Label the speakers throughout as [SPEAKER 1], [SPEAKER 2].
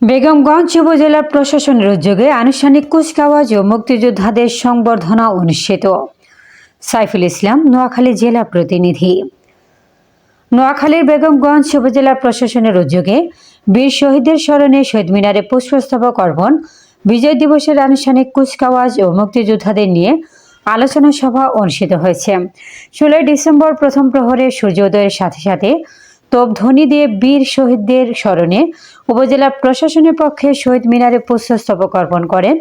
[SPEAKER 1] বেগমগঞ্জ উপজেলা প্রশাসনের উদ্যোগে আনুষ্ঠানিক কুচকাওয়াজ ও মুক্তিযোদ্ধাদের সংবর্ধনা অনুষ্ঠিত। সাইফুল ইসলাম, নোয়াখালী জেলা প্রতিনিধি। নোয়াখালীর বেগমগঞ্জ উপজেলা প্রশাসনের উদ্যোগে বীর শহীদদের স্মরণে শহীদ মিনারে পুষ্পস্তবক অর্পণ, বিজয় দিবসের আনুষ্ঠানিক কুচকাওয়াজ ও মুক্তিযোদ্ধাদের নিয়ে আলোচনা সভা অনুষ্ঠিত হয়েছে। 16 ডিসেম্বর প্রথম প্রহরে সূর্যোদয়ের সাথে সাথে তোপধ্বনি দিয়ে বীর শহীদদের স্মরণে উপজেলা প্রশাসনের পক্ষে শহীদ মিনারে পুষ্পস্তবক অর্পণ করেন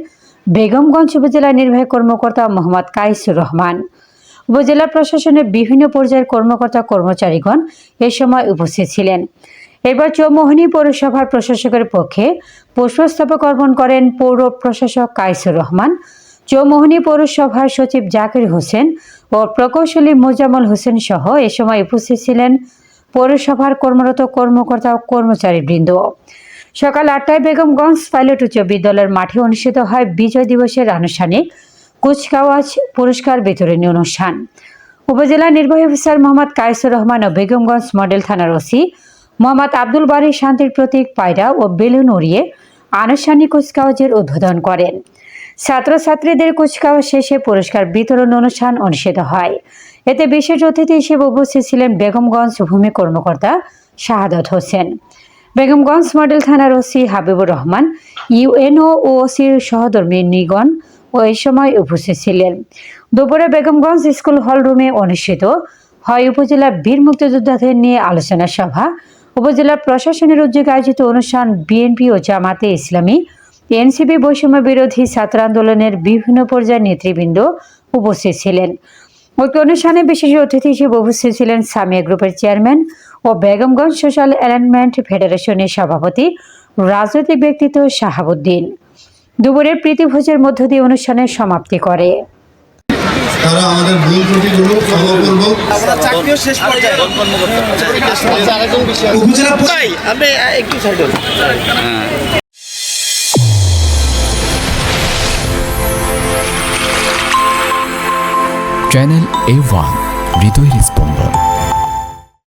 [SPEAKER 1] বেগমগঞ্জ উপজেলা নির্বাহী কর্মকর্তা মোহাম্মদ কাইসুর রহমান। উপজেলা প্রশাসনের বিভিন্ন পর্যায়ের কর্মকর্তা কর্মচারীগণ এ সময় উপস্থিত ছিলেন। এরপর চৌমোহনী পৌরসভার প্রশাসকের পক্ষে পুষ্পস্তবক অর্পণ করেন পৌর প্রশাসক কাইসুর রহমান, চৌমোহনী পৌরসভার সচিব জাকির হোসেন ও প্রকৌশলী মোজাম্মল হোসেন সহ এ সময় উপস্থিত ছিলেন পৌরসভার কর্মরত কর্মকর্তা ও কর্মচারীবৃন্দ। সকাল 8টায় বেগমগঞ্জ পাইলট উচ্চ বিদ্যালয়ের মাঠে অনুষ্ঠিত হয় বিজয় দিবসের আনুষ্ঠানিক কুচকাওয়াজ পুরস্কার বিতরণী অনুষ্ঠান। উপজেলা নির্বাহী অফিসার মোহাম্মদ কাইসুর রহমান ও বেগমগঞ্জ মডেল থানার ওসি মোহাম্মদ আব্দুল বারী শান্তির প্রতীক পায়রা ও বেলুন উড়িয়ে আনুষ্ঠানিক কুচকাওয়াজের উদ্বোধন করেন। ছাত্রছাত্রীদের কুচকাওয়াজ শেষে পুরস্কার বিতরণ অনুষ্ঠান অনুষ্ঠিত হয়। এতে বিশেষ অতিথি হিসেবে উপস্থিত ছিলেন বেগমগঞ্জ ভূমি কর্মকর্তা শাহাদত হোসেন, বেগমগঞ্জ মডেল থানার ওসি হাবিবুর রহমান, ইউএনও ও ওসির সহধর্মিণীগণ ও এই সময় উপস্থিত ছিলেন। দুপুরে বেগমগঞ্জ স্কুল হল রুমে অনুষ্ঠিত হয় উপজেলা বীর মুক্তিযোদ্ধাদের নিয়ে আলোচনা সভা। উপজেলা প্রশাসনের উদ্যোগে আয়োজিত অনুষ্ঠান বিএনপি ও জামাতে ইসলামী, এনসিপি বৈষম্য বিরোধী ছাত্র আন্দোলনের বিভিন্ন পর্যায়ের নেতৃবৃন্দ উপস্থিত ছিলেন। উক্ত অনুষ্ঠানে বিশেষ অতিথি হিসেবে উপস্থিত ছিলেন সামিয়া গ্রুপের চেয়ারম্যান ও বেগমগঞ্জ সোশ্যাল অ্যালাইনমেন্ট ফেডারেশনের সভাপতি রাজনৈতিক ব্যক্তিত্ব শাহাবুদ্দিন। দুপুরের প্রীতিভোজের মধ্য দিয়ে অনুষ্ঠানের সমাপ্তি করে।
[SPEAKER 2] তারা আমাদের ভুল ত্রুটিগুলো ক্ষমা করব।
[SPEAKER 3] আমরা চাকরিও শেষ পর্যায়ে উপজেলা ভাই আপনি একটু সাইড হন।
[SPEAKER 4] চ্যানেল A1 হৃদয়ের স্পন্দন।